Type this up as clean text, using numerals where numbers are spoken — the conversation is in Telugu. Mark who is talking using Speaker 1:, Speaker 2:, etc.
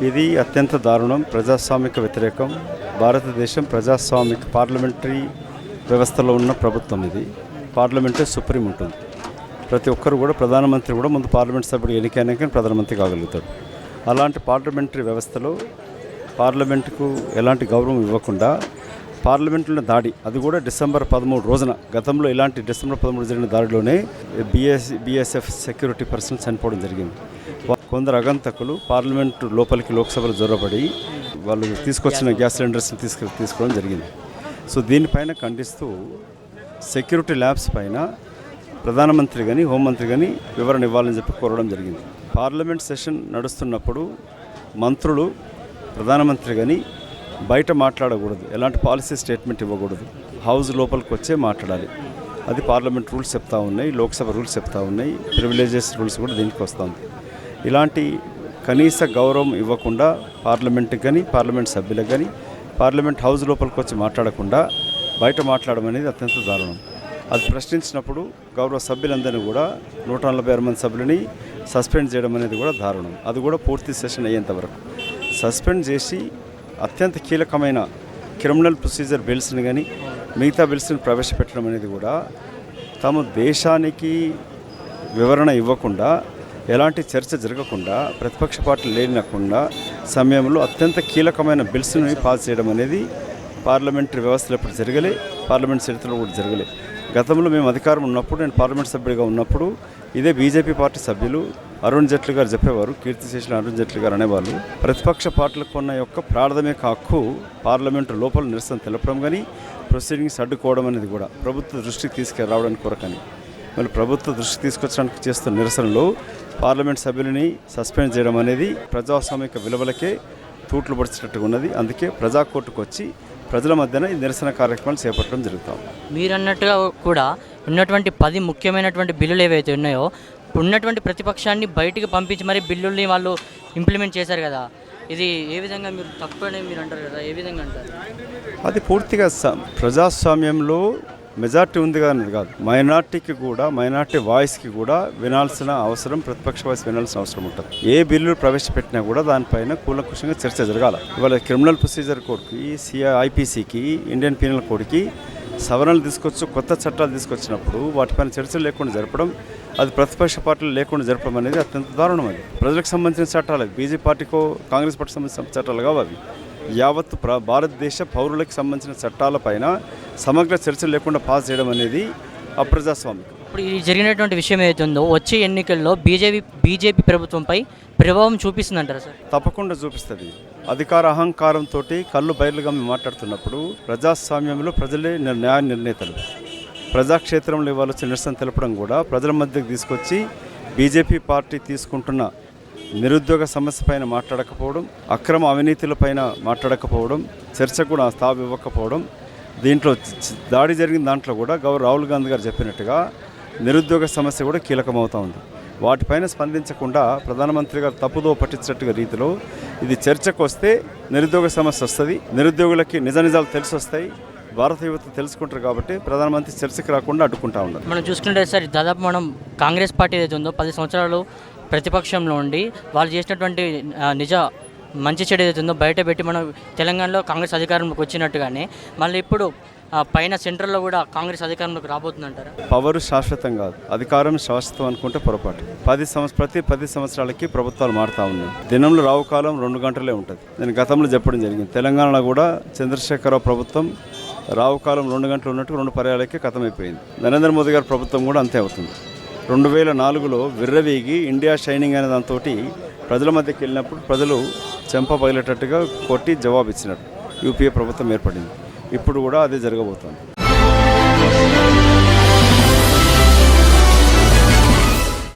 Speaker 1: ఇది అత్యంత దారుణం, ప్రజాస్వామిక వ్యతిరేకం. భారతదేశం ప్రజాస్వామిక పార్లమెంటరీ వ్యవస్థలో ఉన్న ప్రభుత్వం. ఇది పార్లమెంటే సుప్రీం ఉంటుంది. ప్రతి ఒక్కరు కూడా ప్రధానమంత్రి కూడా ముందు పార్లమెంట్ సభ్యుడు ఎన్నికైనాక ప్రధానమంత్రి కాగలుగుతాడు. అలాంటి పార్లమెంటరీ వ్యవస్థలో పార్లమెంటుకు ఎలాంటి గౌరవం ఇవ్వకుండా పార్లమెంట్లో దాడి, అది కూడా డిసెంబర్ 13 రోజున, గతంలో ఇలాంటి డిసెంబర్ 13 జరిగిన దాడిలోనే బీఎస్ఎఫ్ సెక్యూరిటీ పర్సన్ చనిపోవడం జరిగింది. కొందరు అగంతకులు పార్లమెంటు లోపలికి లోక్సభలో జొరబడి వాళ్ళు తీసుకొచ్చిన గ్యాస్ సిలిండర్స్ని తీసుకోవడం జరిగింది. సో దీనిపైన ఖండిస్తూ సెక్యూరిటీ ల్యాబ్స్ పైన ప్రధానమంత్రి కానీ హోంమంత్రి కానీ వివరణ ఇవ్వాలని చెప్పి కోరడం జరిగింది. పార్లమెంట్ సెషన్ నడుస్తున్నప్పుడు మంత్రులు ప్రధానమంత్రి కానీ బయట మాట్లాడకూడదు, ఎలాంటి పాలసీ స్టేట్మెంట్ ఇవ్వకూడదు, హౌస్ లోపలికి వచ్చే మాట్లాడాలి. అది పార్లమెంట్ రూల్స్ చెప్తా ఉన్నాయి, లోక్సభ రూల్స్ చెప్తా ఉన్నాయి, ప్రివిలేజెస్ రూల్స్ కూడా దీనికి వస్తుంది. ఇలాంటి కనీస గౌరవం ఇవ్వకుండా పార్లమెంట్కి కానీ పార్లమెంట్ సభ్యులకు కానీ పార్లమెంట్ హౌస్ లోపలికి వచ్చి మాట్లాడకుండా బయట మాట్లాడడం అనేది అత్యంత దారుణం. అది ప్రశ్నించినప్పుడు గౌరవ సభ్యులందరినీ కూడా 146 మంది సభ్యులని సస్పెండ్ చేయడం అనేది కూడా దారుణం. అది కూడా పూర్తి సెషన్ అయ్యేంత వరకు సస్పెండ్ చేసి అత్యంత కీలకమైన క్రిమినల్ ప్రొసీజర్ బిల్స్ని కానీ మిగతా బిల్స్ని ప్రవేశపెట్టడం అనేది కూడా తమ దేశానికి వివరణ ఇవ్వకుండా, ఎలాంటి చర్చ జరగకుండా, ప్రతిపక్ష పార్టీలు లేనకుండా సమయంలో అత్యంత కీలకమైన బిల్స్ని పాస్ చేయడం అనేది పార్లమెంటరీ వ్యవస్థలో ఎప్పుడు జరగలే, పార్లమెంట్ చరిత్రలో కూడా జరగలే. గతంలో మేము అధికారం ఉన్నప్పుడు, నేను పార్లమెంట్ సభ్యుడిగా ఉన్నప్పుడు ఇదే బీజేపీ పార్టీ సభ్యులు అరుణ్ జైట్లీ గారు చెప్పేవారు, కీర్తిశేషులు అరుణ్ జైట్లీ గారు అనేవాళ్ళు, ప్రతిపక్ష పార్టీలకు ఉన్న యొక్క ప్రాథమిక హక్కు పార్లమెంటు లోపల నిరసన తెలపడం కానీ ప్రొసీడింగ్స్ అడ్డుకోవడం అనేది కూడా ప్రభుత్వ దృష్టికి తీసుకురావడానికి కొరకని. మళ్ళీ ప్రభుత్వ దృష్టికి తీసుకొచ్చడానికి చేస్తున్న నిరసనలో పార్లమెంట్ సభ్యులని సస్పెండ్ చేయడం అనేది ప్రజాస్వామిక విలువలకే తూట్లు పడిచినట్టుగా ఉన్నది. అందుకే ప్రజా కోర్టుకు వచ్చి ప్రజల మధ్యన ఈ నిరసన కార్యక్రమాలు చేపట్టడం జరుగుతాం.
Speaker 2: మీరు అన్నట్టుగా కూడా ఉన్నటువంటి 10 ముఖ్యమైనటువంటి బిల్లులు ఏవైతే ఉన్నాయో ఉన్నటువంటి ప్రతిపక్షాన్ని బయటికి పంపించి మరి బిల్లుల్ని వాళ్ళు ఇంప్లిమెంట్ చేశారు కదా, ఇది ఏ విధంగా మీరు తప్పు అని మీరు అంటారు కదా, ఏ విధంగా అంటారు?
Speaker 1: అది పూర్తిగా ప్రజాస్వామ్యంలో మెజార్టీ ఉంది కానీ కాదు, మైనార్టీకి కూడా, మైనార్టీ వాయిస్కి కూడా వినాల్సిన అవసరం, ప్రతిపక్ష వాయిస్ వినాల్సిన అవసరం ఉంటుంది. ఏ బిల్లు ప్రవేశపెట్టినా కూడా దానిపైన కూలంకుషంగా చర్చ జరగాలి. ఇవాళ క్రిమినల్ ప్రొసీజర్ కోడ్కి, ఐపీసీకి, ఇండియన్ పీనల్ కోడ్కి సవరణలు తీసుకొచ్చు, కొత్త చట్టాలు తీసుకొచ్చినప్పుడు వాటిపైన చర్చలు లేకుండా జరపడం, అది ప్రతిపక్ష పార్టీలు లేకుండా జరపడం అనేది అత్యంత దారుణం. అది ప్రజలకు సంబంధించిన చట్టాలు, బీజేపీ పార్టీకో కాంగ్రెస్ పార్టీకి సంబంధించిన చట్టాలు కావు అవి. యావత్ భారతదేశ పౌరులకు సంబంధించిన చట్టాలపైన సమగ్ర చర్చలు లేకుండా పాస్ చేయడం అనేది అప్రజాస్వామికం.
Speaker 2: ఇప్పుడు ఈ జరిగినటువంటి విషయం ఏదైతే ఉందో వచ్చే ఎన్నికల్లో బీజేపీ ప్రభుత్వంపై ప్రభావం చూపిస్తుందంటారా సార్?
Speaker 1: తప్పకుండా చూపిస్తుంది. అధికార అహంకారంతో కళ్ళు బయలుగా మేము మాట్లాడుతున్నప్పుడు ప్రజాస్వామ్యంలో ప్రజలే న్యాయ నిర్ణేతలు. ప్రజాక్షేత్రంలో ఇవాళ వచ్చి నిరసన తెలపడం కూడా ప్రజల మధ్యకు తీసుకొచ్చి బీజేపీ పార్టీ తీసుకుంటున్న నిరుద్యోగ సమస్య పైన మాట్లాడకపోవడం, అక్రమ అవినీతులపైన మాట్లాడకపోవడం, చర్చకు కూడా తావు ఇవ్వకపోవడం, దీంట్లో దాడి జరిగిన దాంట్లో కూడా రాహుల్ గాంధీ గారు చెప్పినట్టుగా నిరుద్యోగ సమస్య కూడా కీలకమవుతూ ఉంది. వాటిపైన స్పందించకుండా ప్రధానమంత్రి గారు తప్పుదో పట్టించినట్టుగా రీతిలో ఇది చర్చకు వస్తే నిరుద్యోగ సమస్య వస్తుంది, నిరుద్యోగులకి నిజాలు తెలిసి వస్తాయి, భారత యువత తెలుసుకుంటారు కాబట్టి ప్రధానమంత్రి చర్చకు రాకుండా అడ్డుకుంటా ఉన్నారు.
Speaker 2: మనం చూసుకుంటే సార్ దాదాపు మనం కాంగ్రెస్ పార్టీ ఏదైతే ఉందో 10 సంవత్సరాలు ప్రతిపక్షంలో ఉండి వాళ్ళు చేసినటువంటి మంచి చెడు ఏదైతే ఉందో బయట పెట్టి మనం తెలంగాణలో కాంగ్రెస్ అధికారంలోకి వచ్చినట్టుగానే మళ్ళీ ఇప్పుడు పైన సెంట్రల్లో కూడా కాంగ్రెస్ అధికారంలోకి రాబోతుందంటారా?
Speaker 1: పవర్ శాశ్వతం కాదు, అధికారం శాశ్వతం అనుకుంటే పొరపాటు. ప్రతి 10 సంవత్సరాలకి ప్రభుత్వాలు మారుతూ ఉన్నాయి. దినంలో రావు కాలం 2 గంటలే ఉంటుంది. నేను గతంలో చెప్పడం జరిగింది. తెలంగాణలో కూడా చంద్రశేఖరరావు ప్రభుత్వం రావు కాలం 2 గంటలు ఉన్నట్టు 2 పర్యాలకే ఖతమైపోయింది. నరేంద్ర మోదీ గారి ప్రభుత్వం కూడా అంతే అవుతుంది. 2004లో విర్రవీగి ఇండియా షైనింగ్ అనే దాంతో ప్రజల మధ్యకి వెళ్ళినప్పుడు ప్రజలు చెంప పగిలేటట్టుగా కొట్టి జవాబు ఇచ్చినట్టు యూపీఏ ప్రభుత్వం ఏర్పడింది. ఇప్పుడు కూడా అదే జరగబోతోంది.